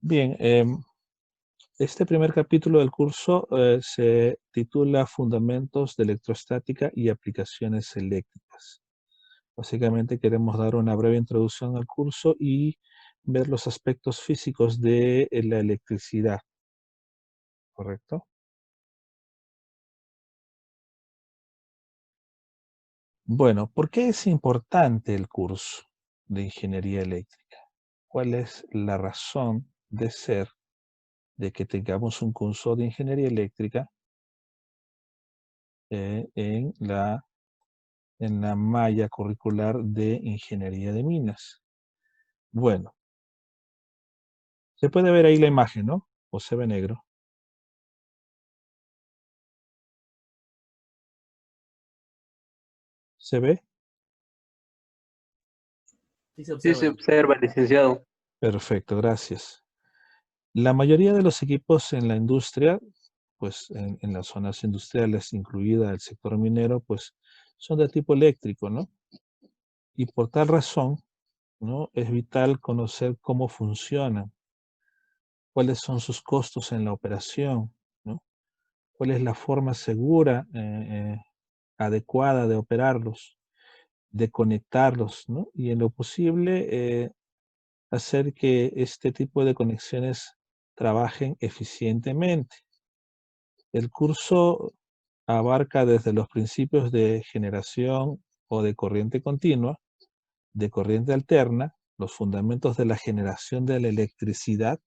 Bien, este primer capítulo del curso se titula Fundamentos de Electrostática y Aplicaciones Eléctricas. Básicamente queremos dar una breve introducción al curso y ver los aspectos físicos de la electricidad, ¿correcto? Bueno, ¿por qué es importante el curso de ingeniería eléctrica? ¿Cuál es la razón de ser de que tengamos un curso de ingeniería eléctrica en la malla curricular de ingeniería de minas? Bueno, se puede ver ahí la imagen, ¿no? O se ve negro. ¿Se ve? Sí se Sí observa se ahí. observa, licenciado. Perfecto, gracias. La mayoría de los equipos en la industria, pues en las zonas industriales, incluida el sector minero, pues son de tipo eléctrico, ¿no? Y por tal razón, ¿no? Es vital conocer cómo funcionan, cuáles son sus costos en la operación, ¿no? Cuál es la forma segura, adecuada de operarlos, de conectarlos, ¿no? Y en lo posible, hacer que este tipo de conexiones trabajen eficientemente. El curso abarca desde los principios de generación o de corriente continua, de corriente alterna, los fundamentos de la generación de la electricidad,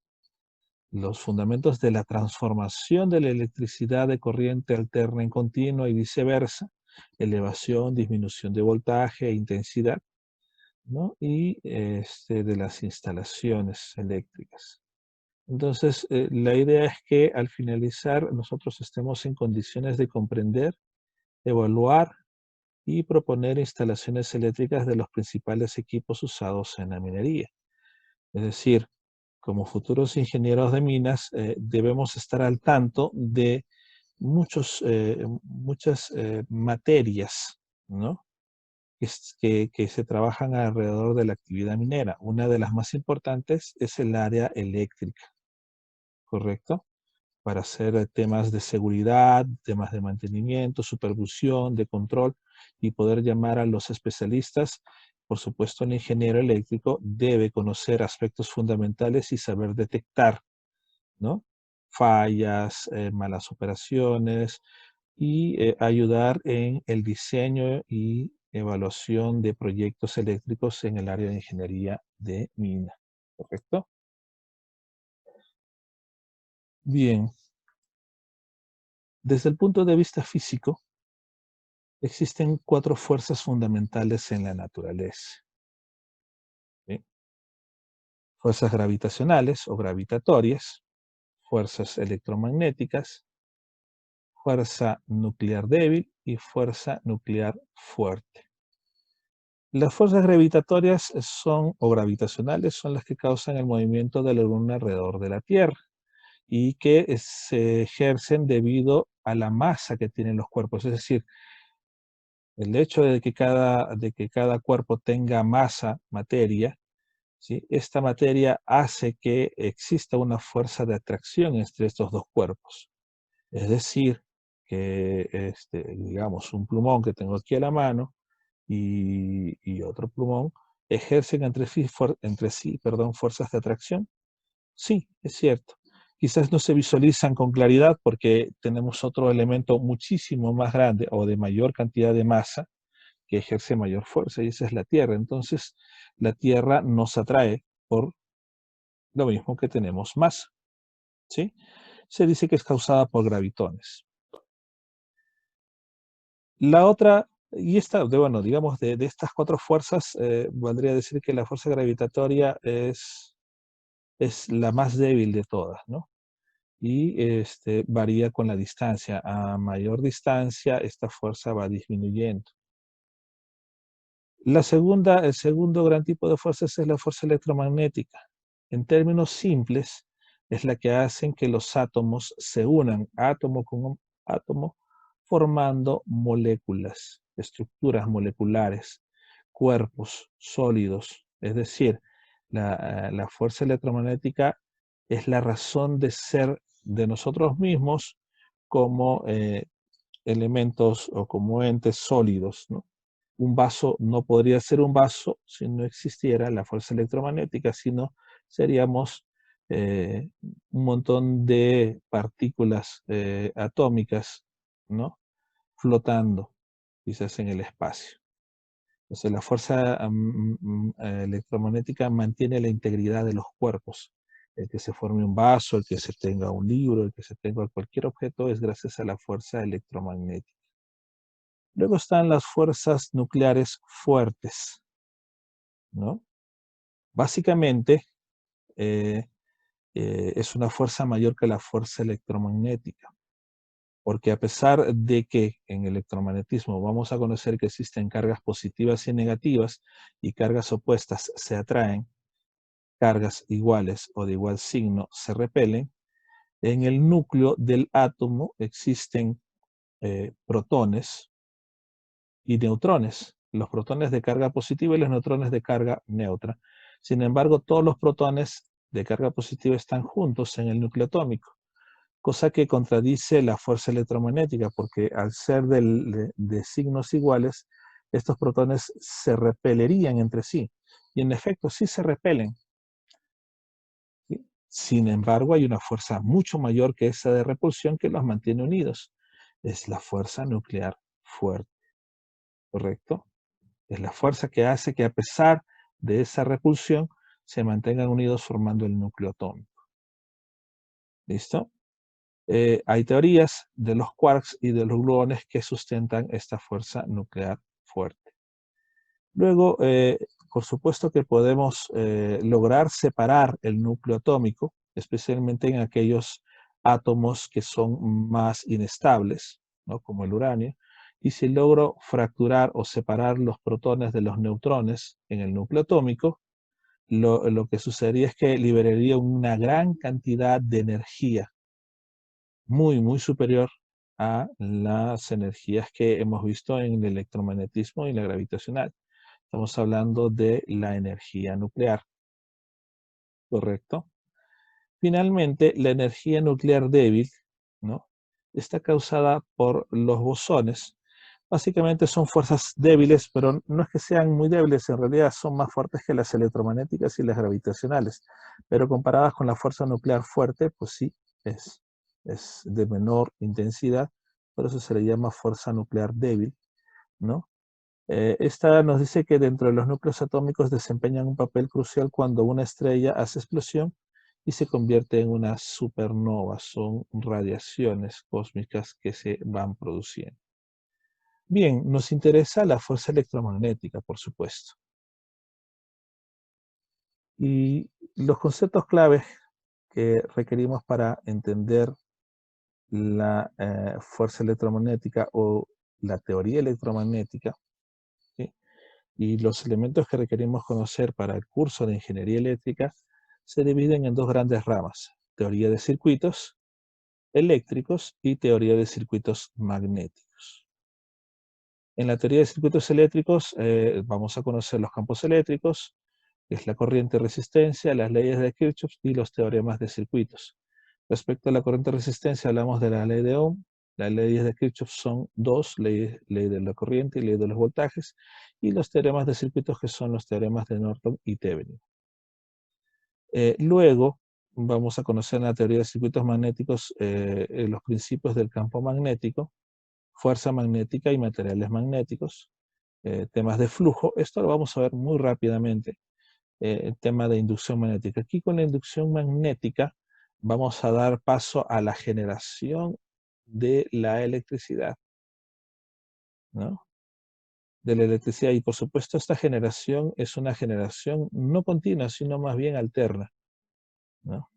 los fundamentos de la transformación de la electricidad de corriente alterna en continua y viceversa, elevación, disminución de voltaje e intensidad, ¿no? Y de las instalaciones eléctricas. Entonces, la idea es que al finalizar nosotros estemos en condiciones de comprender, evaluar y proponer instalaciones eléctricas de los principales equipos usados en la minería. Es decir, como futuros ingenieros de minas, debemos estar al tanto de muchas materias, ¿no? Que se trabajan alrededor de la actividad minera. Una de las más importantes es el área eléctrica, ¿correcto? Para hacer temas de seguridad, temas de mantenimiento, supervisión, de control y poder llamar a los especialistas. Por supuesto, el ingeniero eléctrico debe conocer aspectos fundamentales y saber detectar, ¿no? Fallas, malas operaciones y ayudar en el diseño y evaluación de proyectos eléctricos en el área de ingeniería de mina. ¿Correcto? Bien, desde el punto de vista físico, existen 4 fuerzas fundamentales en la naturaleza, ¿sí? Fuerzas gravitacionales o gravitatorias, fuerzas electromagnéticas, fuerza nuclear débil y fuerza nuclear fuerte. Las fuerzas gravitatorias o gravitacionales son las que causan el movimiento de la Luna alrededor de la Tierra y que se ejercen debido a la masa que tienen los cuerpos. Es decir, el hecho de que cada cuerpo tenga masa, materia, ¿sí? Esta materia hace que exista una fuerza de atracción entre estos dos cuerpos. Es decir, que digamos, un plumón que tengo aquí a la mano y otro plumón ejercen entre sí, perdón, fuerzas de atracción. Sí, es cierto. Quizás no se visualizan con claridad porque tenemos otro elemento muchísimo más grande o de mayor cantidad de masa que ejerce mayor fuerza y esa es la Tierra. Entonces, la Tierra nos atrae por lo mismo que tenemos masa, ¿sí? Se dice que es causada por gravitones. La otra, y esta, bueno, digamos, de estas 4 fuerzas, valdría decir que la fuerza gravitatoria es la más débil de todas, ¿no? Y varía con la distancia. A mayor distancia, esta fuerza va disminuyendo. El segundo gran tipo de fuerzas es la fuerza electromagnética. En términos simples, es la que hacen que los átomos se unan, átomo con átomo, formando moléculas, estructuras moleculares, cuerpos sólidos. Es decir, la fuerza electromagnética es la razón de ser de nosotros mismos como elementos o como entes sólidos, ¿no? Un vaso no podría ser un vaso si no existiera la fuerza electromagnética, sino seríamos eh, un montón de partículas atómicas, ¿no? Flotando, quizás en el espacio. Entonces, la fuerza electromagnética mantiene la integridad de los cuerpos. El que se forme un vaso, el que se tenga un libro, el que se tenga cualquier objeto es gracias a la fuerza electromagnética. Luego están las fuerzas nucleares fuertes, ¿no? Básicamente, eh, es una fuerza mayor que la fuerza electromagnética, porque a pesar de que en electromagnetismo vamos a conocer que existen cargas positivas y negativas y cargas opuestas se atraen, cargas iguales o de igual signo se repelen, en el núcleo del átomo existen protones y neutrones, los protones de carga positiva y los neutrones de carga neutra. Sin embargo, todos los protones de carga positiva están juntos en el núcleo atómico, cosa que contradice la fuerza electromagnética, porque al ser de signos iguales, estos protones se repelerían entre sí. Y en efecto, sí se repelen. ¿Sí? Sin embargo, hay una fuerza mucho mayor que esa de repulsión que los mantiene unidos. Es la fuerza nuclear fuerte, ¿correcto? Es la fuerza que hace que a pesar de esa repulsión se mantengan unidos formando el núcleo atómico. ¿Listo? Hay teorías de los quarks y de los gluones que sustentan esta fuerza nuclear fuerte. Luego, por supuesto que podemos lograr separar el núcleo atómico, especialmente en aquellos átomos que son más inestables, ¿no? Como el uranio. Y si logro fracturar o separar los protones de los neutrones en el núcleo atómico, lo que sucedería es que liberaría una gran cantidad de energía, muy, muy superior a las energías que hemos visto en el electromagnetismo y la gravitacional. Estamos hablando de la energía nuclear, ¿correcto? Finalmente, la energía nuclear débil, ¿no? Está causada por los bosones. Básicamente son fuerzas débiles, pero no es que sean muy débiles, en realidad son más fuertes que las electromagnéticas y las gravitacionales. Pero comparadas con la fuerza nuclear fuerte, pues sí, es de menor intensidad, por eso se le llama fuerza nuclear débil, ¿no? Esta nos dice que dentro de los núcleos atómicos desempeñan un papel crucial cuando una estrella hace explosión y se convierte en una supernova. Son radiaciones cósmicas que se van produciendo. Bien, nos interesa la fuerza electromagnética, por supuesto. Y los conceptos claves que requerimos para entender la fuerza electromagnética o la teoría electromagnética, ¿sí? Y los elementos que requerimos conocer para el curso de ingeniería eléctrica se dividen en dos grandes ramas: teoría de circuitos eléctricos y teoría de circuitos magnéticos. En la teoría de circuitos eléctricos vamos a conocer los campos eléctricos, que es la corriente y resistencia, las leyes de Kirchhoff y los teoremas de circuitos. Respecto a la corriente y resistencia, hablamos de la ley de Ohm. Las leyes de Kirchhoff son dos: ley de la corriente y ley de los voltajes, y los teoremas de circuitos, que son los teoremas de Norton y Thevenin. Luego vamos a conocer en la teoría de circuitos magnéticos los principios del campo magnético, fuerza magnética y materiales magnéticos, temas de flujo. Esto lo vamos a ver muy rápidamente. El tema de inducción magnética. Aquí con la inducción magnética vamos a dar paso a la generación de la electricidad, ¿no? De la electricidad. Y por supuesto esta generación es una generación no continua, sino más bien alterna, ¿no?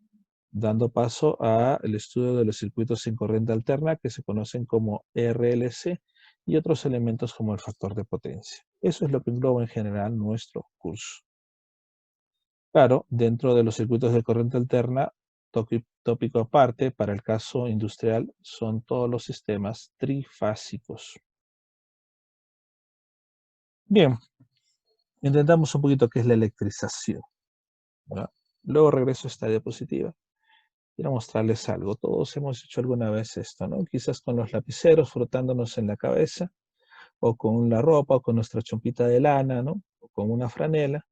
Dando paso al estudio de los circuitos en corriente alterna, que se conocen como RLC, y otros elementos como el factor de potencia. Eso es lo que engloba en general nuestro curso. Claro, dentro de los circuitos de corriente alterna, tópico aparte, para el caso industrial, son todos los sistemas trifásicos. Bien, entendamos un poquito qué es la electrización, ¿verdad? Luego regreso a esta diapositiva. Quiero mostrarles algo. Todos hemos hecho alguna vez esto, ¿no? Quizás con los lapiceros frotándonos en la cabeza, o con la ropa, o con nuestra chompita de lana, ¿no? O con una franela.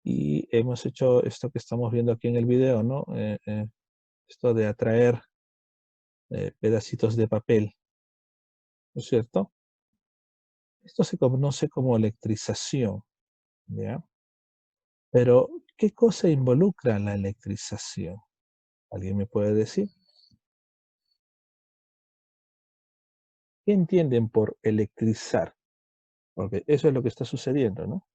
Y hemos hecho esto que estamos viendo aquí en el video, ¿no? Esto de atraer pedacitos de papel, ¿no es cierto? Esto se conoce como electrización, ¿ya? Pero, ¿qué cosa involucra la electrización? ¿Alguien me puede decir? ¿Qué entienden por electrizar? Porque eso es lo que está sucediendo, ¿no?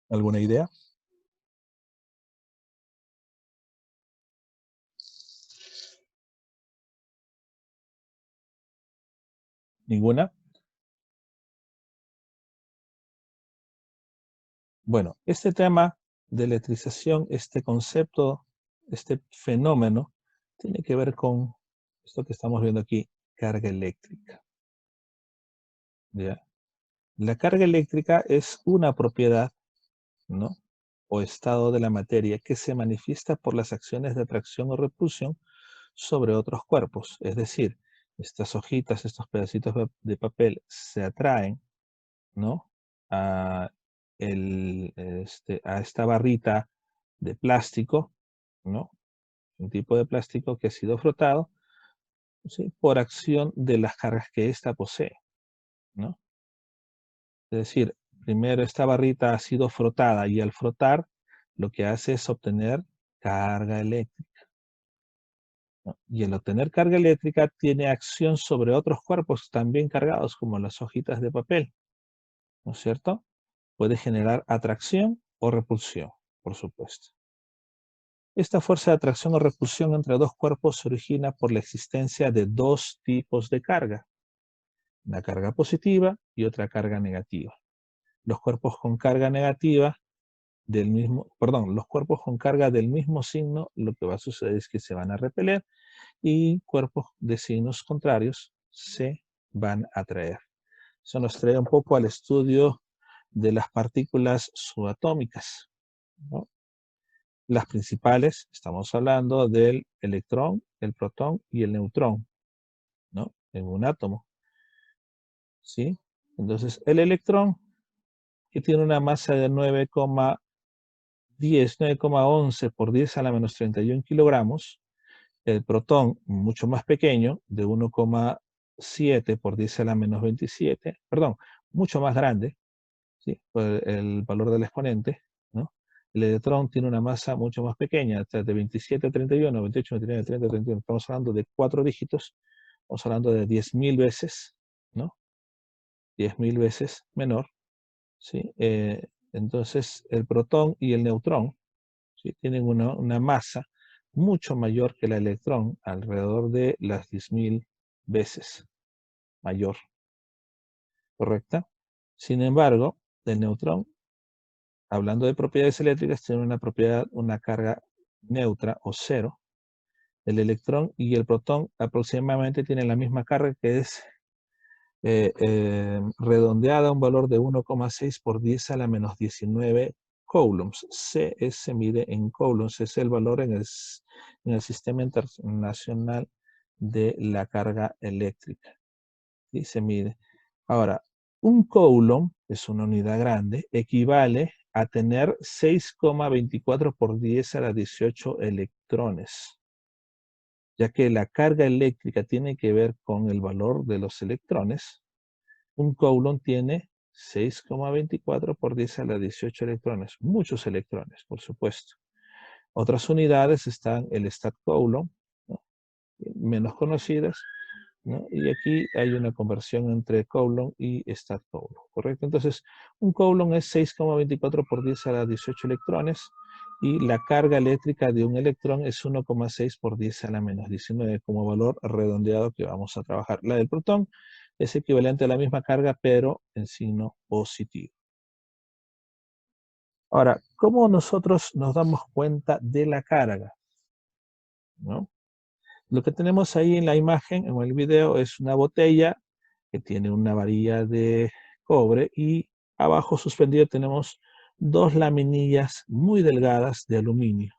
¿Alguna idea? ¿Ninguna? Bueno, este tema de electrización, este concepto, este fenómeno, tiene que ver con esto que estamos viendo aquí, carga eléctrica, ¿ya? La carga eléctrica es una propiedad, ¿no? O estado de la materia que se manifiesta por las acciones de atracción o repulsión sobre otros cuerpos. Es decir, estas hojitas, estos pedacitos de papel se atraen, ¿no? A, a esta barrita de plástico, ¿no? Un tipo de plástico que ha sido frotado, ¿sí? Por acción de las cargas que ésta posee, ¿no? Es decir, primero esta barrita ha sido frotada y al frotar lo que hace es obtener carga eléctrica, ¿no? Y el obtener carga eléctrica tiene acción sobre otros cuerpos también cargados, como las hojitas de papel, ¿no es cierto? Puede generar atracción o repulsión, por supuesto. Esta fuerza de atracción o repulsión entre dos cuerpos se origina por la existencia de dos tipos de carga, una carga positiva y otra carga negativa. Los cuerpos con carga negativa los cuerpos con carga del mismo signo, lo que va a suceder es que se van a repeler y cuerpos de signos contrarios se van a atraer. Eso nos trae un poco al estudio de las partículas subatómicas, ¿no? Las principales, estamos hablando del electrón, el protón y el neutrón, ¿no? En un átomo, ¿sí? Entonces, el electrón, que tiene una masa de 9,11 por 10 a la menos 31 kilogramos, el protón, mucho más pequeño, de 1,7 por 10 a la menos 27, perdón, mucho más grande, ¿sí? Por el valor del exponente, ¿no? El electrón tiene una masa mucho más pequeña, o sea, de 27 a 31, 28, 29, 30, 31. Estamos hablando de 4 dígitos, estamos hablando de 10.000 veces, ¿no? 10.000 veces menor, ¿sí? Entonces, el protón y el neutrón, ¿sí? Tienen una masa mucho mayor que el electrón, alrededor de las 10.000 veces mayor, ¿correcta? Sin embargo, el neutrón, hablando de propiedades eléctricas, tiene una propiedad, una carga neutra o cero. El electrón y el protón aproximadamente tienen la misma carga, que es redondeada a un valor de 1,6 por 10 a la menos 19 coulombs. CS se mide en coulombs, es el valor en el Sistema Internacional de la Carga Eléctrica. ¿Sí? Se mide. Ahora, un coulomb, es una unidad grande, equivale a tener 6,24 por 10 a la 18 electrones, ya que la carga eléctrica tiene que ver con el valor de los electrones. Un coulomb tiene 6,24 por 10 a la 18 electrones, muchos electrones, por supuesto. Otras unidades están el stat-coulomb, ¿no? Menos conocidas, ¿no? Y aquí hay una conversión entre coulomb y stat-coulomb, ¿correcto? Entonces, un coulomb es 6,24 por 10 a la 18 electrones y la carga eléctrica de un electrón es 1,6 por 10 a la menos 19 como valor redondeado que vamos a trabajar. La del protón es equivalente a la misma carga, pero en signo positivo. Ahora, ¿cómo nosotros nos damos cuenta de la carga? ¿No? Lo que tenemos ahí en la imagen, en el video, es una botella que tiene una varilla de cobre y abajo suspendido tenemos dos laminillas muy delgadas de aluminio.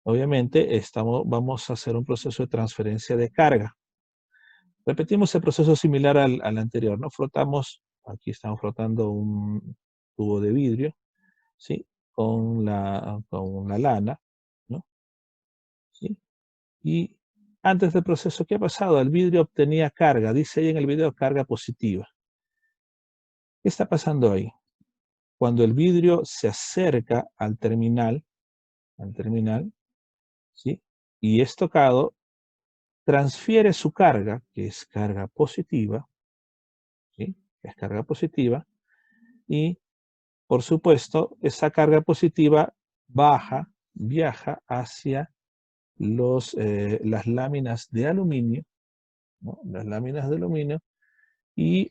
Obviamente vamos a hacer un proceso de transferencia de carga. Repetimos el proceso similar al anterior, ¿no? Frotamos, aquí estamos frotando un tubo de vidrio, ¿sí? Con la lana, ¿no? ¿Sí? Y antes del proceso, ¿qué ha pasado? El vidrio obtenía carga, dice ahí en el video carga positiva. ¿Qué está pasando ahí? Cuando el vidrio se acerca al terminal, ¿sí? Y es tocado, transfiere su carga, que es carga positiva, ¿sí? Que es carga positiva, y por supuesto, esa carga positiva viaja hacia las láminas de aluminio, ¿no? Las láminas de aluminio, y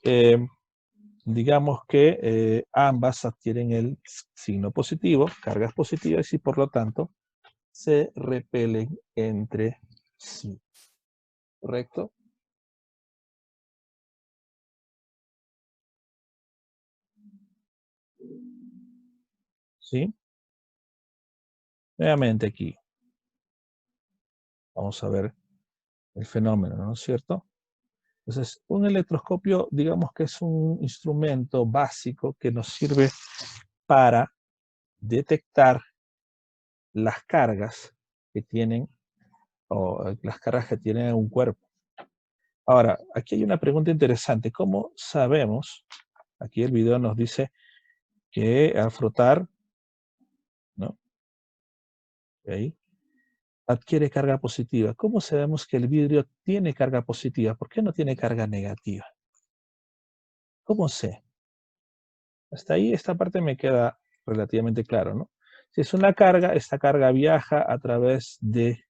digamos que ambas adquieren el signo positivo, cargas positivas, y por lo tanto se repelen entre sí. ¿Correcto? ¿Sí? Nuevamente aquí, vamos a ver el fenómeno, ¿no es cierto? Entonces, un electroscopio, digamos que es un instrumento básico que nos sirve para detectar las cargas que tienen o las cargas que tiene un cuerpo. Ahora, aquí hay una pregunta interesante. ¿Cómo sabemos? Aquí el video nos dice que al frotar, ¿no? Ahí, adquiere carga positiva. ¿Cómo sabemos que el vidrio tiene carga positiva? ¿Por qué no tiene carga negativa? ¿Cómo sé? Hasta ahí esta parte me queda relativamente claro, ¿no? Si es una carga, esta carga viaja a través de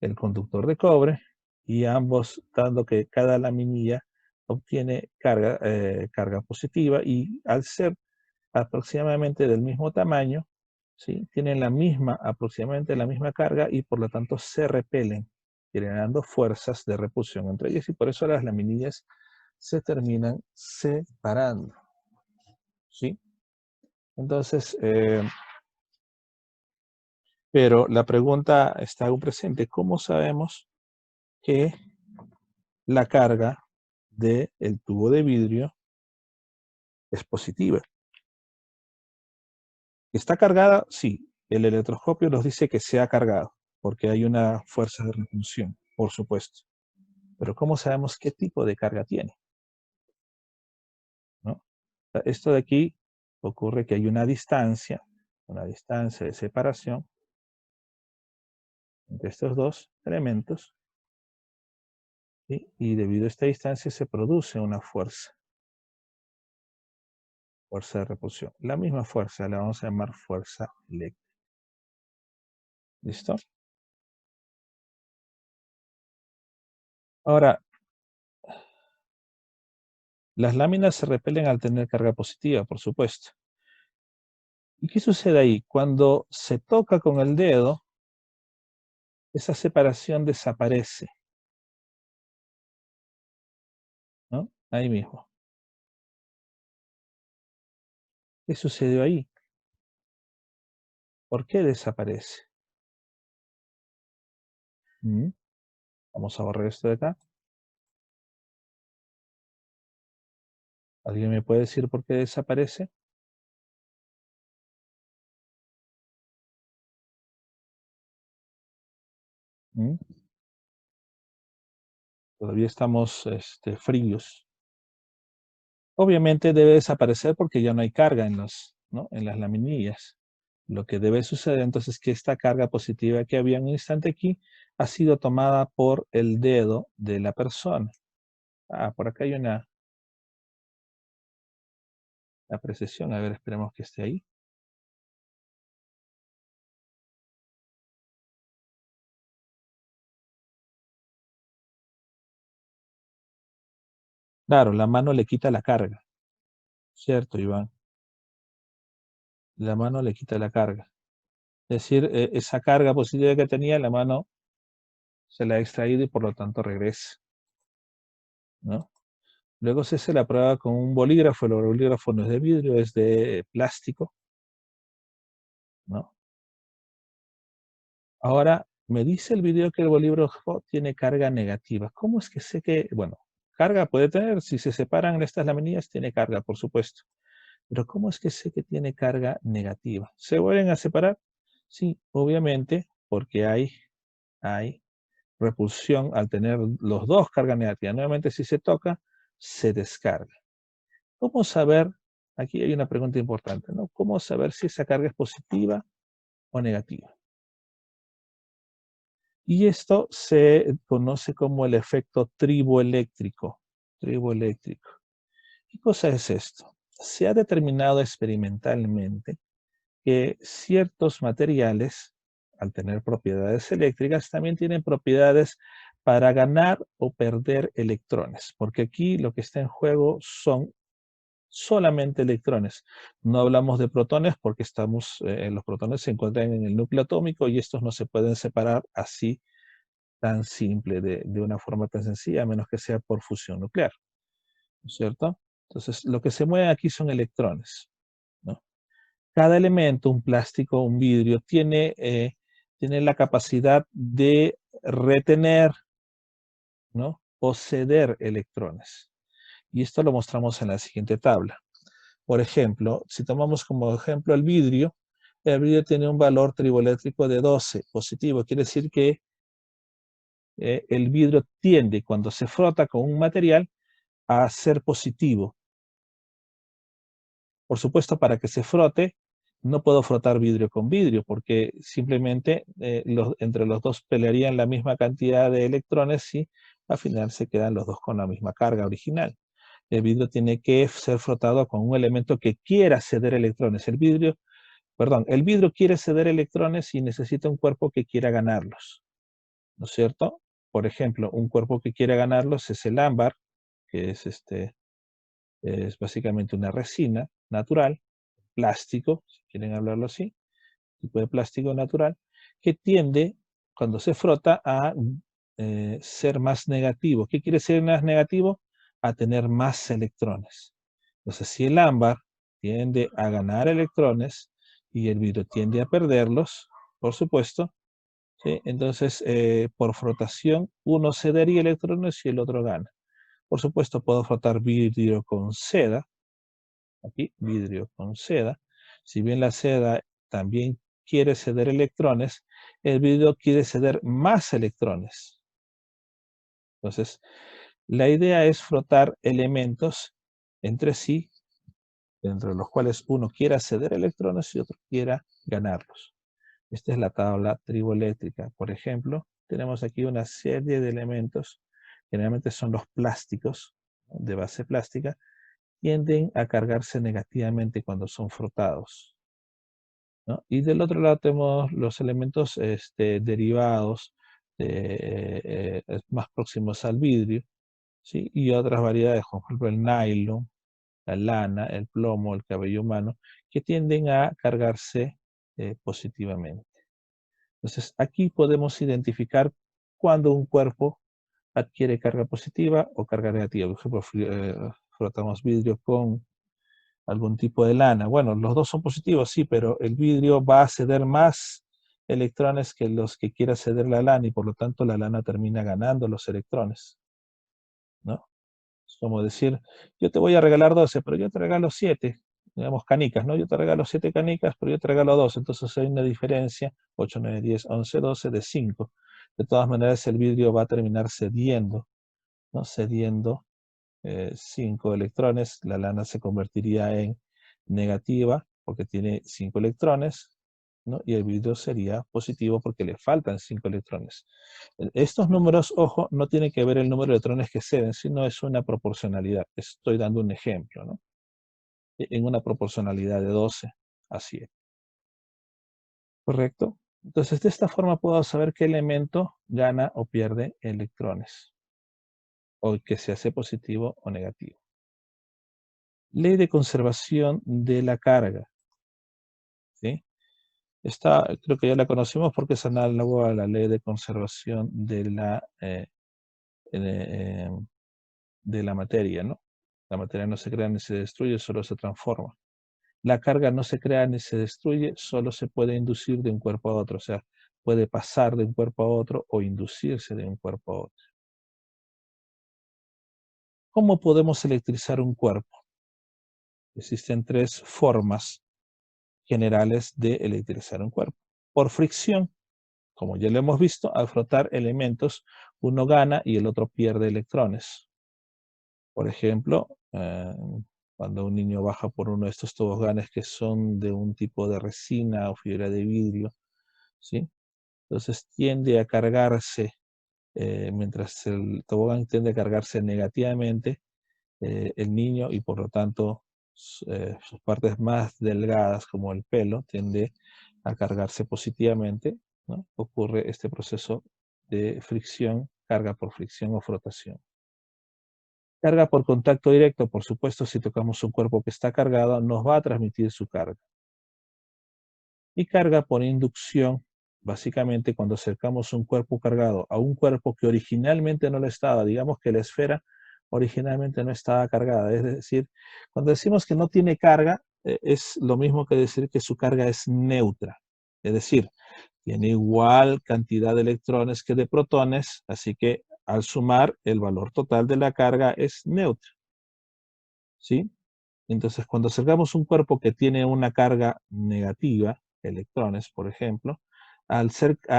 el conductor de cobre y ambos, dando que cada laminilla obtiene carga positiva y al ser aproximadamente del mismo tamaño, ¿sí? Tienen aproximadamente la misma carga y por lo tanto se repelen, generando fuerzas de repulsión entre ellas y por eso las laminillas se terminan separando, ¿sí? Entonces, pero la pregunta está aún presente, ¿cómo sabemos que la carga del tubo de vidrio es positiva? ¿Está cargada? Sí. El electroscopio nos dice que se ha cargado, porque hay una fuerza de repulsión, por supuesto. Pero ¿cómo sabemos qué tipo de carga tiene? ¿No? Esto de aquí ocurre que hay una distancia de separación entre estos dos elementos, ¿sí? Y debido a esta distancia se produce una fuerza de repulsión. La misma fuerza la vamos a llamar fuerza eléctrica. ¿Listo? Ahora, las láminas se repelen al tener carga positiva, por supuesto. ¿Y qué sucede ahí? Cuando se toca con el dedo, esa separación desaparece, ¿no? Ahí mismo. ¿Qué sucedió ahí? ¿Por qué desaparece? ¿Mm? Vamos a borrar esto de acá. ¿Alguien me puede decir por qué desaparece? ¿Mm? Todavía estamos fríos. Obviamente debe desaparecer porque ya no hay carga ¿no? en las laminillas. Lo que debe suceder entonces es que esta carga positiva que había en un instante aquí ha sido tomada por el dedo de la persona. Ah, por acá hay la precesión. A ver, esperemos que esté ahí. Claro, la mano le quita la carga, ¿cierto, Iván? La mano le quita la carga. Es decir, esa carga positiva que tenía, la mano se la ha extraído y por lo tanto regresa, ¿no? Luego se hace la prueba con un bolígrafo. El bolígrafo no es de vidrio, es de plástico. ¿no? Ahora, me dice el video que el bolígrafo tiene carga negativa. ¿Cómo es que sé que, bueno, carga puede tener, si se separan estas laminillas, tiene carga, por supuesto. Pero ¿cómo es que sé que tiene carga negativa? ¿Se vuelven a separar? Sí, obviamente, porque hay repulsión al tener los dos cargas negativas. Nuevamente, si se toca, se descarga. ¿Cómo saber? Aquí hay una pregunta importante, ¿no? ¿Cómo saber si esa carga es positiva o negativa? Y esto se conoce como el efecto triboeléctrico. Triboeléctrico. ¿Qué cosa es esto? Se ha determinado experimentalmente que ciertos materiales, al tener propiedades eléctricas, también tienen propiedades para ganar o perder electrones, porque aquí lo que está en juego son solamente electrones. No hablamos de protones porque los protones se encuentran en el núcleo atómico y estos no se pueden separar así tan simple, de una forma tan sencilla, a menos que sea por fusión nuclear, ¿no es cierto? Entonces, lo que se mueve aquí son electrones, ¿no? Cada elemento, un plástico, un vidrio, tiene la capacidad de retener, ¿no? O ceder electrones. Y esto lo mostramos en la siguiente tabla. Por ejemplo, si tomamos como ejemplo el vidrio tiene un valor triboeléctrico de 12 positivo. Quiere decir que el vidrio tiende, cuando se frota con un material, a ser positivo. Por supuesto, para que se frote, no puedo frotar vidrio con vidrio, porque simplemente entre los dos pelearían la misma cantidad de electrones y al final se quedan los dos con la misma carga original. El vidrio tiene que ser frotado con un elemento que quiera ceder electrones. El vidrio quiere ceder electrones y necesita un cuerpo que quiera ganarlos, ¿no es cierto? Por ejemplo, un cuerpo que quiera ganarlos es el ámbar, que es básicamente una resina natural, plástico, si quieren hablarlo así, tipo de plástico natural, que tiende, cuando se frota, a ser más negativo. ¿Qué quiere ser más negativo? A tener más electrones. Entonces, si el ámbar tiende a ganar electrones y el vidrio tiende a perderlos, por supuesto, ¿sí? Entonces, por frotación, uno cedería electrones y el otro gana. Por supuesto, puedo frotar vidrio con seda, aquí, vidrio con seda. Si bien la seda también quiere ceder electrones, el vidrio quiere ceder más electrones. Entonces, la idea es frotar elementos entre sí, entre los cuales uno quiera ceder electrones y otro quiera ganarlos. Esta es la tabla triboeléctrica. Por ejemplo, tenemos aquí una serie de elementos, generalmente son los plásticos, ¿no? De base plástica, tienden a cargarse negativamente cuando son frotados, ¿no? Y del otro lado tenemos los elementos derivados, más próximos al vidrio, ¿sí? Y otras variedades, como por ejemplo el nylon, la lana, el plomo, el cabello humano, que tienden a cargarse positivamente. Entonces, aquí podemos identificar cuando un cuerpo adquiere carga positiva o carga negativa. Por ejemplo, frotamos vidrio con algún tipo de lana. Bueno, los dos son positivos, sí, pero el vidrio va a ceder más electrones que los que quiera ceder la lana y por lo tanto la lana termina ganando los electrones, ¿no? Es como decir, yo te voy a regalar 12, pero yo te regalo 7, digamos canicas, ¿no? Yo te regalo 7 canicas, pero yo te regalo 2, entonces hay una diferencia, 8, 9, 10, 11, 12 de 5. De todas maneras, el vidrio va a terminar cediendo, ¿no? Cediendo 5 electrones, la lana se convertiría en negativa porque tiene 5 electrones, ¿no? Y el vidrio sería positivo porque le faltan 5 electrones. Estos números, ojo, no tiene que ver el número de electrones que ceden, sino es una proporcionalidad. Estoy dando un ejemplo, ¿no? En una proporcionalidad de 12, así es. ¿Correcto? Entonces, de esta forma puedo saber qué elemento gana o pierde electrones, o que se hace positivo o negativo. Ley de conservación de la carga, ¿sí? Esta creo que ya la conocemos porque es análogo a la ley de conservación eh, de la materia, ¿no? La materia no se crea ni se destruye, solo se transforma. La carga no se crea ni se destruye, solo se puede inducir de un cuerpo a otro, o sea, puede pasar de un cuerpo a otro o inducirse de un cuerpo a otro. ¿Cómo podemos electrizar un cuerpo? Existen tres formas generales de electrizar un cuerpo. Por fricción, como ya lo hemos visto, al frotar elementos, uno gana y el otro pierde electrones. Por ejemplo, cuando un niño baja por uno de estos toboganes que son de un tipo de resina o fibra de vidrio, ¿sí? Entonces tiende a cargarse, mientras el tobogán tiende a cargarse negativamente, el niño y por lo tanto sus partes más delgadas como el pelo tiende a cargarse positivamente, ¿no? Ocurre este proceso de fricción, carga por fricción o frotación. Carga por contacto directo, por supuesto, si tocamos un cuerpo que está cargado, nos va a transmitir su carga. Y carga por inducción, básicamente cuando acercamos un cuerpo cargado a un cuerpo que originalmente no lo estaba, digamos que la esfera originalmente no estaba cargada, es decir, cuando decimos que no tiene carga, es lo mismo que decir que su carga es neutra, es decir, tiene igual cantidad de electrones que de protones, así que al sumar el valor total de la carga es neutro, ¿sí? Entonces, cuando acercamos un cuerpo que tiene una carga negativa, electrones, por ejemplo, al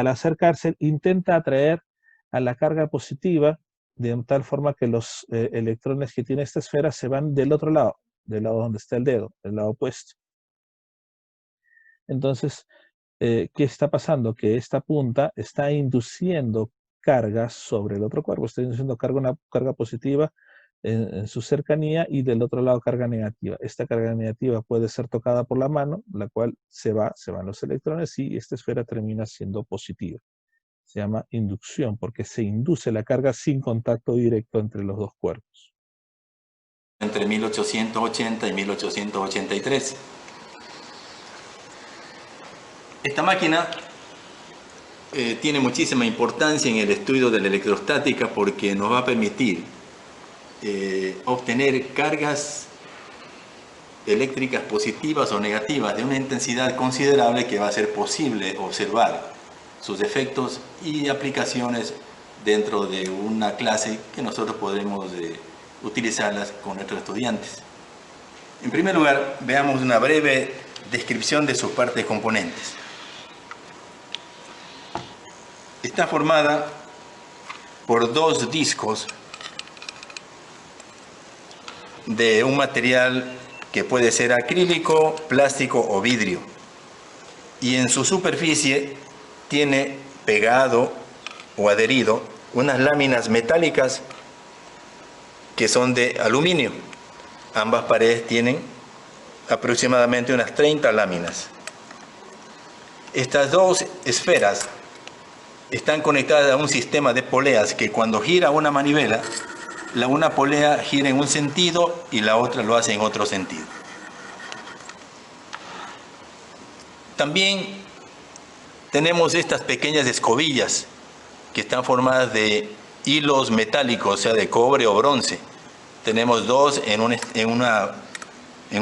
acercarse intenta atraer a la carga positiva de tal forma que los electrones que tiene esta esfera se van del lado donde está el dedo, del lado opuesto. Entonces, ¿qué está pasando? Que esta punta está induciendo cargas sobre el otro cuerpo, está induciendo una carga positiva en su cercanía y del otro lado carga negativa. Esta carga negativa puede ser tocada por la mano, la cual se van los electrones y esta esfera termina siendo positiva. Se llama inducción porque se induce la carga sin contacto directo entre los dos cuerpos. Entre 1880 y 1883. Esta máquina tiene muchísima importancia en el estudio de la electrostática porque nos va a permitir obtener cargas eléctricas positivas o negativas de una intensidad considerable que va a ser posible observar sus efectos y aplicaciones dentro de una clase que nosotros podremos utilizarlas con nuestros estudiantes. En primer lugar, veamos una breve descripción de sus partes componentes. Está formada por dos discos de un material que puede ser acrílico, plástico o vidrio. Y en su superficie tiene pegado o adherido unas láminas metálicas que son de aluminio. Ambas paredes tienen aproximadamente unas 30 láminas. Estas dos esferas están conectadas a un sistema de poleas que cuando gira una manivela, una polea gira en un sentido y la otra lo hace en otro sentido. También tenemos estas pequeñas escobillas que están formadas de hilos metálicos, o sea, de cobre o bronce. Tenemos dos en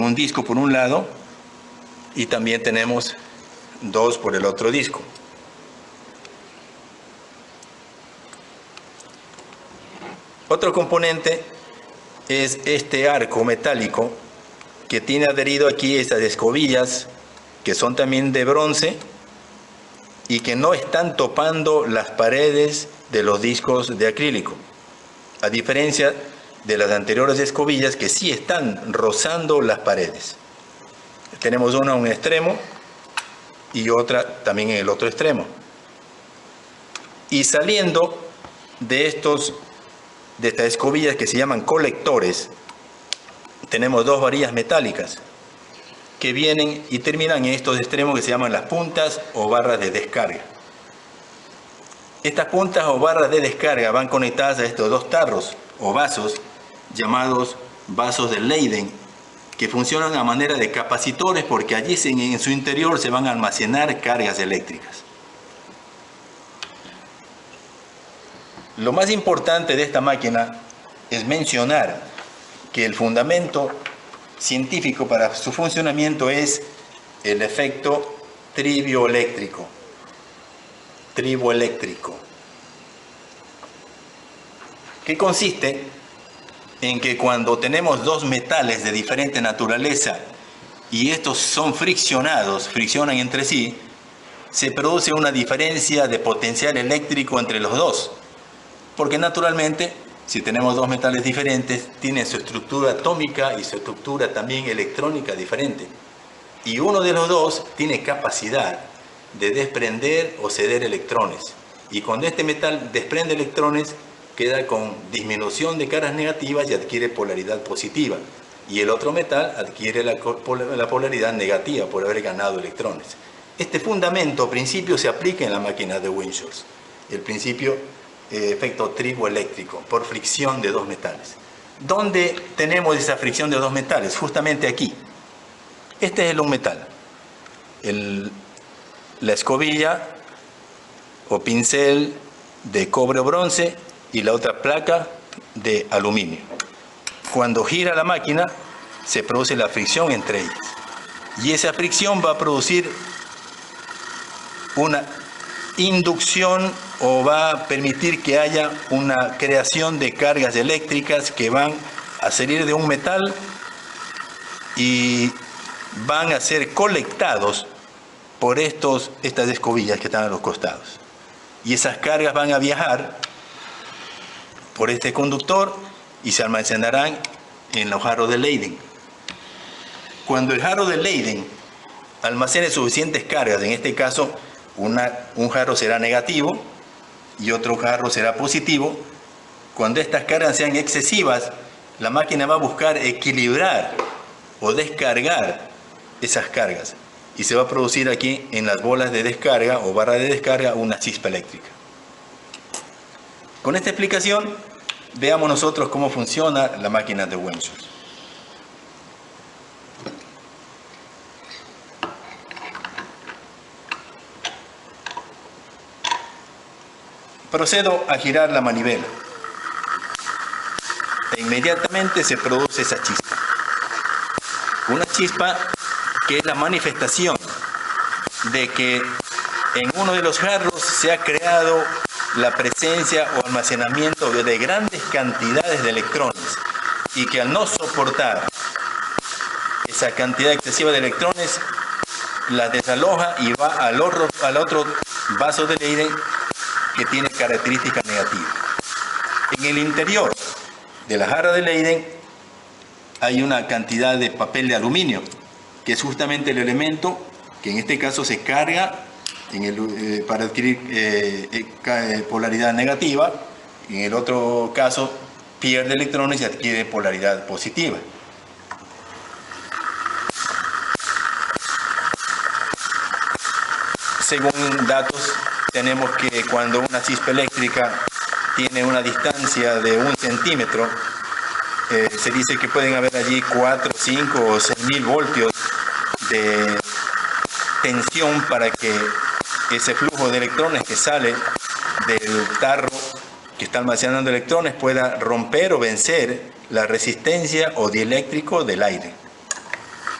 un disco por un lado y también tenemos dos por el otro disco. Otro componente es este arco metálico que tiene adherido aquí estas escobillas que son también de bronce y que no están topando las paredes de los discos de acrílico, a diferencia de las anteriores escobillas que sí están rozando las paredes. Tenemos una en un extremo y otra también en el otro extremo. Y saliendo de estas escobillas que se llaman colectores, tenemos dos varillas metálicas que vienen y terminan en estos extremos que se llaman las puntas o barras de descarga. Estas puntas o barras de descarga van conectadas a estos dos tarros o vasos llamados vasos de Leyden, que funcionan a manera de capacitores porque allí en su interior se van a almacenar cargas eléctricas. Lo más importante de esta máquina es mencionar que el fundamento científico para su funcionamiento es el efecto triboeléctrico. Que consiste en que cuando tenemos dos metales de diferente naturaleza y estos son friccionan entre sí, se produce una diferencia de potencial eléctrico entre los dos. Porque naturalmente, si tenemos dos metales diferentes, tienen su estructura atómica y su estructura también electrónica diferente. Y uno de los dos tiene capacidad de desprender o ceder electrones. Y cuando este metal desprende electrones, queda con disminución de cargas negativas y adquiere polaridad positiva. Y el otro metal adquiere la polaridad negativa por haber ganado electrones. Este principio se aplica en la máquina de Windsorst. El principio efecto triboeléctrico por fricción de dos metales. ¿Dónde tenemos esa fricción de dos metales? Justamente aquí. Este es un metal. La escobilla o pincel de cobre o bronce y la otra placa de aluminio. Cuando gira la máquina, se produce la fricción entre ellas. Y esa fricción va a producir una inducción o va a permitir que haya una creación de cargas eléctricas que van a salir de un metal y van a ser colectados por estas escobillas que están a los costados. Y esas cargas van a viajar por este conductor y se almacenarán en los jarros de Leyden. Cuando el jarro de Leyden almacene suficientes cargas, en este caso un jarro será negativo y otro jarro será positivo, cuando estas cargas sean excesivas, la máquina va a buscar equilibrar o descargar esas cargas y se va a producir aquí en las bolas de descarga o barra de descarga una chispa eléctrica. Con esta explicación veamos nosotros cómo funciona la máquina de Windsorst. Procedo a girar la manivela e inmediatamente se produce esa chispa. Una chispa que es la manifestación de que en uno de los jarros se ha creado la presencia o almacenamiento de grandes cantidades de electrones y que al no soportar esa cantidad excesiva de electrones las desaloja y va al otro vaso de Leyden que tiene características negativas. En el interior de la jarra de Leyden hay una cantidad de papel de aluminio, que es justamente el elemento que en este caso se carga para adquirir polaridad negativa, y en el otro caso pierde electrones y adquiere polaridad positiva. Según datos, tenemos que cuando una chispa eléctrica tiene una distancia de 1 centímetro, se dice que pueden haber allí 4, 5 o 6.000 voltios de tensión para que ese flujo de electrones que sale del tarro que está almacenando electrones pueda romper o vencer la resistencia o dieléctrico del aire.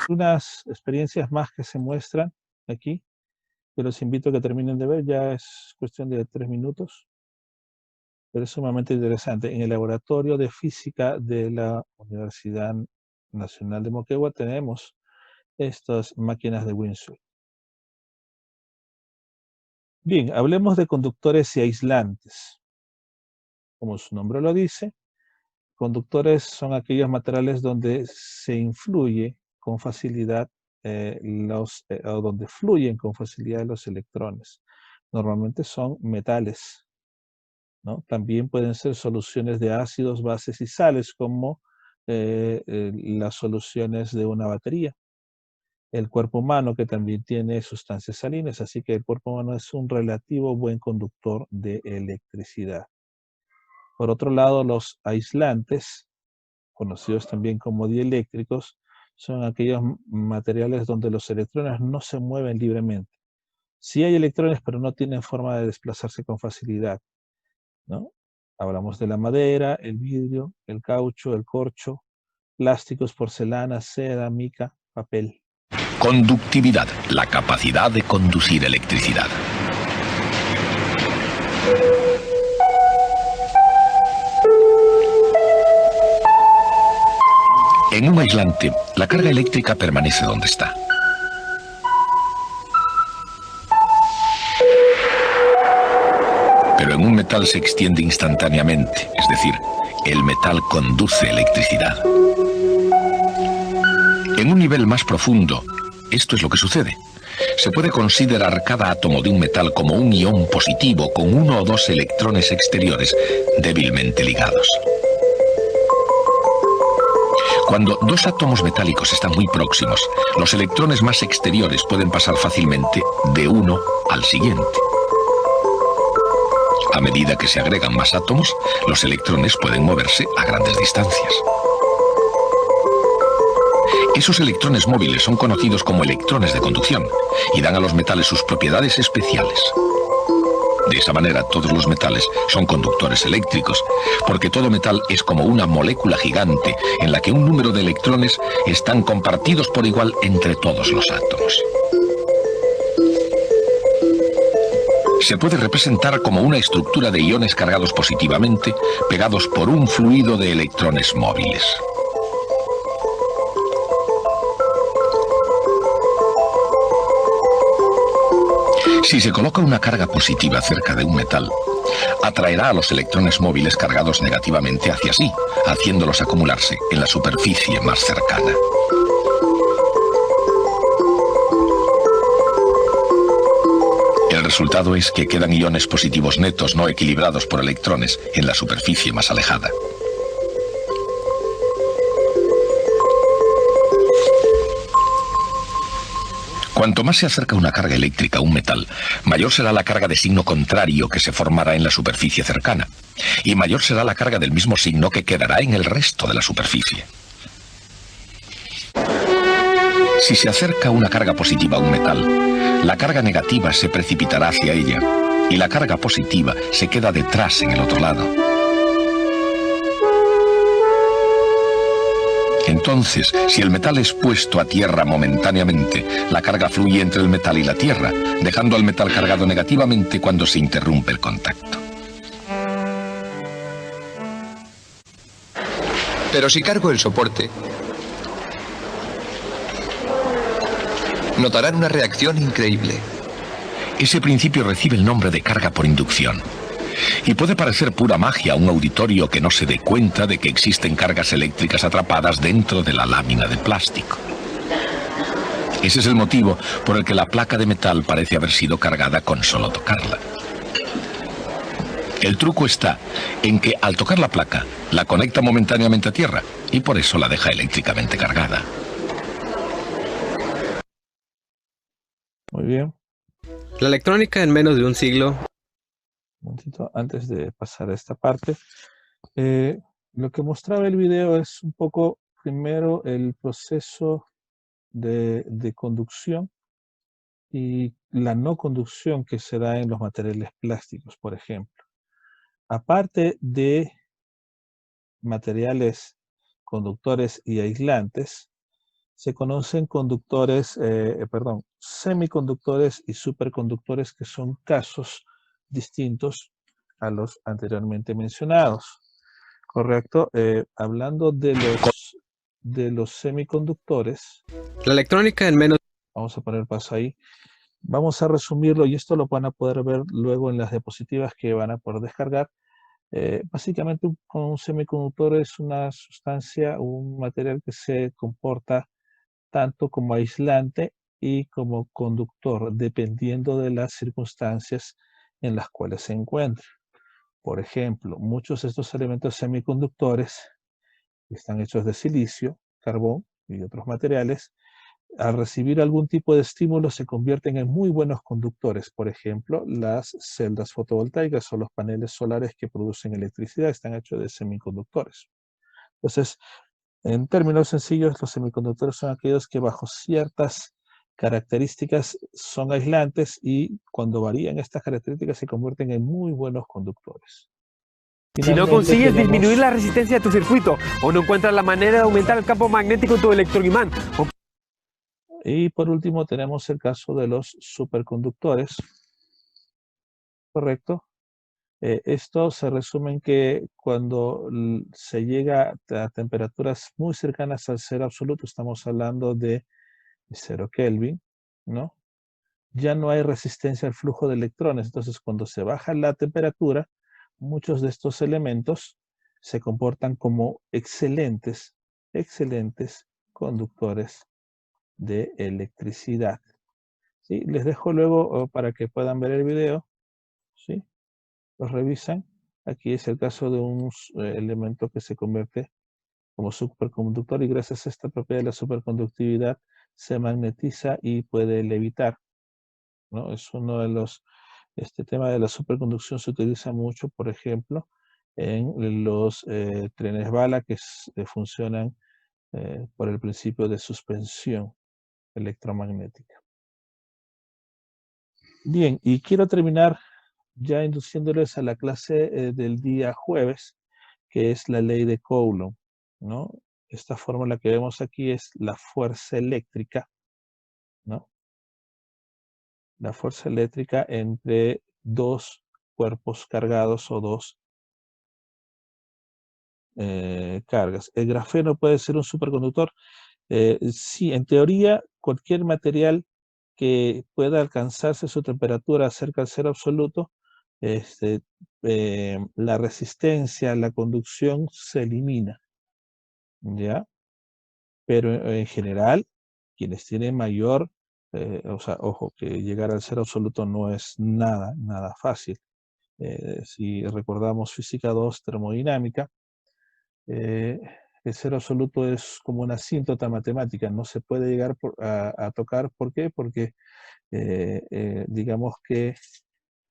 Unas experiencias más que se muestran aquí, que los invito a que terminen de ver, ya es cuestión de 3 minutos, pero es sumamente interesante. En el laboratorio de física de la Universidad Nacional de Moquegua tenemos estas máquinas de Windsorst. Bien, hablemos de conductores y aislantes. Como su nombre lo dice, conductores son aquellos materiales donde se influye con facilidad o donde fluyen con facilidad los electrones. Normalmente son metales, ¿no? También pueden ser soluciones de ácidos, bases y sales, como las soluciones de una batería. El cuerpo humano, que también tiene sustancias salinas, así que el cuerpo humano es un relativo buen conductor de electricidad. Por otro lado, los aislantes, conocidos también como dieléctricos, son aquellos materiales donde los electrones no se mueven libremente. Sí hay electrones, pero no tienen forma de desplazarse con facilidad, ¿no? Hablamos de la madera, el vidrio, el caucho, el corcho plásticos, porcelana, seda, mica, papel. Conductividad, la capacidad de conducir electricidad. En un aislante, la carga eléctrica permanece donde está. Pero en un metal se extiende instantáneamente, es decir, el metal conduce electricidad. En un nivel más profundo, esto es lo que sucede. Se puede considerar cada átomo de un metal como un ion positivo con uno o dos electrones exteriores débilmente ligados. Cuando dos átomos metálicos están muy próximos, los electrones más exteriores pueden pasar fácilmente de uno al siguiente. A medida que se agregan más átomos, los electrones pueden moverse a grandes distancias. Esos electrones móviles son conocidos como electrones de conducción y dan a los metales sus propiedades especiales. De esa manera, todos los metales son conductores eléctricos, porque todo metal es como una molécula gigante en la que un número de electrones están compartidos por igual entre todos los átomos. Se puede representar como una estructura de iones cargados positivamente, pegados por un fluido de electrones móviles. Si se coloca una carga positiva cerca de un metal, atraerá a los electrones móviles cargados negativamente hacia sí, haciéndolos acumularse en la superficie más cercana. El resultado es que quedan iones positivos netos no equilibrados por electrones en la superficie más alejada. Cuanto más se acerca una carga eléctrica a un metal, mayor será la carga de signo contrario que se formará en la superficie cercana, y mayor será la carga del mismo signo que quedará en el resto de la superficie. Si se acerca una carga positiva a un metal, la carga negativa se precipitará hacia ella, y la carga positiva se queda detrás en el otro lado. Entonces, si el metal es puesto a tierra momentáneamente, la carga fluye entre el metal y la tierra, dejando al metal cargado negativamente cuando se interrumpe el contacto. Pero si cargo el soporte, notarán una reacción increíble. Ese principio recibe el nombre de carga por inducción. Y puede parecer pura magia a un auditorio que no se dé cuenta de que existen cargas eléctricas atrapadas dentro de la lámina de plástico. Ese es el motivo por el que la placa de metal parece haber sido cargada con solo tocarla. El truco está en que al tocar la placa, la conecta momentáneamente a tierra y por eso la deja eléctricamente cargada. Muy bien. La electrónica en menos de un siglo. Un momentito, antes de pasar a esta parte, lo que mostraba el video es un poco, primero, el proceso de conducción y la no conducción que se da en los materiales plásticos, por ejemplo. Aparte de materiales conductores y aislantes, se conocen semiconductores y superconductores, que son casos distintos a los anteriormente mencionados. Correcto. Hablando de los semiconductores, La electrónica en menos. vamos a poner paso ahí. Vamos a resumirlo y esto lo van a poder ver luego en las diapositivas que van a poder descargar. Básicamente un semiconductor es una sustancia, un material que se comporta tanto como aislante y como conductor, dependiendo de las circunstancias en las cuales se encuentra. Por ejemplo, muchos de estos elementos semiconductores están hechos de silicio, carbón y otros materiales. Al recibir algún tipo de estímulo se convierten en muy buenos conductores. Por ejemplo, las celdas fotovoltaicas o los paneles solares que producen electricidad están hechos de semiconductores. Entonces, en términos sencillos, los semiconductores son aquellos que bajo ciertas características son aislantes y cuando varían estas características se convierten en muy buenos conductores. Si no Finalmente consigues tenemos- disminuir la resistencia de tu circuito o no encuentras la manera de aumentar el campo magnético en tu electroimán, Y por último tenemos el caso de los superconductores, ¿correcto? Esto se resume en que cuando se llega a temperaturas muy cercanas al cero absoluto, estamos hablando de 0 Kelvin, ¿no? Ya no hay resistencia al flujo de electrones. Entonces, cuando se baja la temperatura, muchos de estos elementos se comportan como excelentes conductores de electricidad. ¿Sí? Les dejo luego para que puedan ver el video. ¿Sí? Los revisan. Aquí es el caso de un elemento que se convierte como superconductor y gracias a esta propiedad de la superconductividad se magnetiza y puede levitar, ¿no? Es uno de los, este tema de la superconducción se utiliza mucho, por ejemplo, en los trenes bala que funcionan por el principio de suspensión electromagnética. Bien, y quiero terminar ya induciéndoles a la clase del día jueves, que es la ley de Coulomb, ¿no? Esta fórmula que vemos aquí es la fuerza eléctrica, ¿no? La fuerza eléctrica entre dos cuerpos cargados o dos cargas. ¿El grafeno puede ser un superconductor? Sí, en teoría, cualquier material que pueda alcanzarse su temperatura cerca del cero absoluto, la resistencia, la conducción se elimina, ¿ya? Pero en general, quienes tienen mayor, o sea, ojo, que llegar al cero absoluto no es nada fácil. Si recordamos física 2, termodinámica, el cero absoluto es como una asíntota matemática, no se puede llegar a tocar. ¿Por qué? Porque digamos que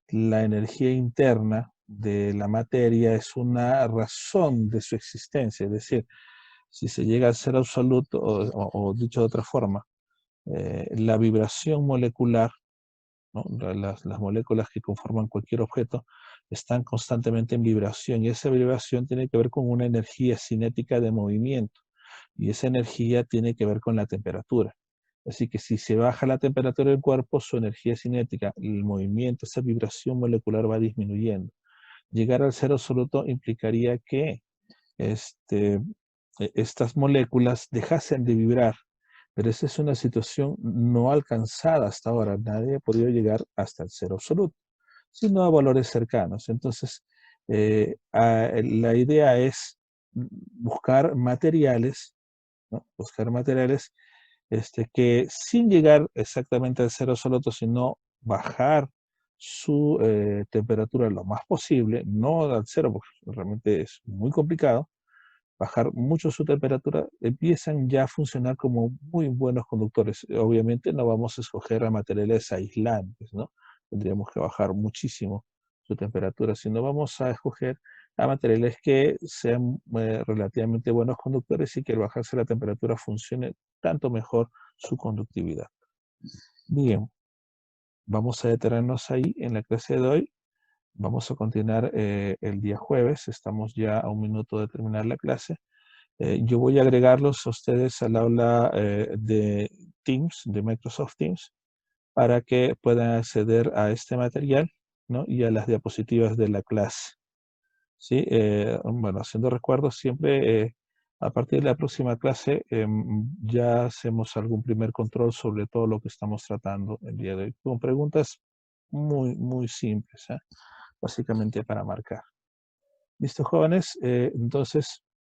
la energía interna de la materia es una razón de su existencia, es decir, si se llega al cero absoluto, o dicho de otra forma, la vibración molecular, ¿no? Las moléculas que conforman cualquier objeto están constantemente en vibración y esa vibración tiene que ver con una energía cinética de movimiento y esa energía tiene que ver con la temperatura. Así que si se baja la temperatura del cuerpo, su energía cinética, el movimiento, esa vibración molecular va disminuyendo. Llegar al cero absoluto implicaría que estas moléculas dejasen de vibrar, pero esa es una situación no alcanzada hasta ahora. Nadie ha podido llegar hasta el cero absoluto, sino a valores cercanos. Entonces, la idea es buscar materiales, ¿no? Buscar materiales que sin llegar exactamente al cero absoluto, sino bajar su temperatura lo más posible, no al cero, porque realmente es muy complicado, bajar mucho su temperatura, empiezan ya a funcionar como muy buenos conductores. Obviamente no vamos a escoger a materiales aislantes, ¿no? Tendríamos que bajar muchísimo su temperatura, sino vamos a escoger a materiales que sean relativamente buenos conductores y que al bajarse la temperatura funcione tanto mejor su conductividad. Bien, vamos a detenernos ahí en la clase de hoy. Vamos a continuar el día jueves. Estamos ya a un minuto de terminar la clase. Yo voy a agregarlos a ustedes al aula de Teams, de Microsoft Teams, para que puedan acceder a este material, ¿no? Y a las diapositivas de la clase. ¿Sí? Bueno, haciendo recuerdos siempre, a partir de la próxima clase ya hacemos algún primer control sobre todo lo que estamos tratando el día de hoy, con preguntas muy simples, básicamente para marcar. ¿Listo, jóvenes? Entonces,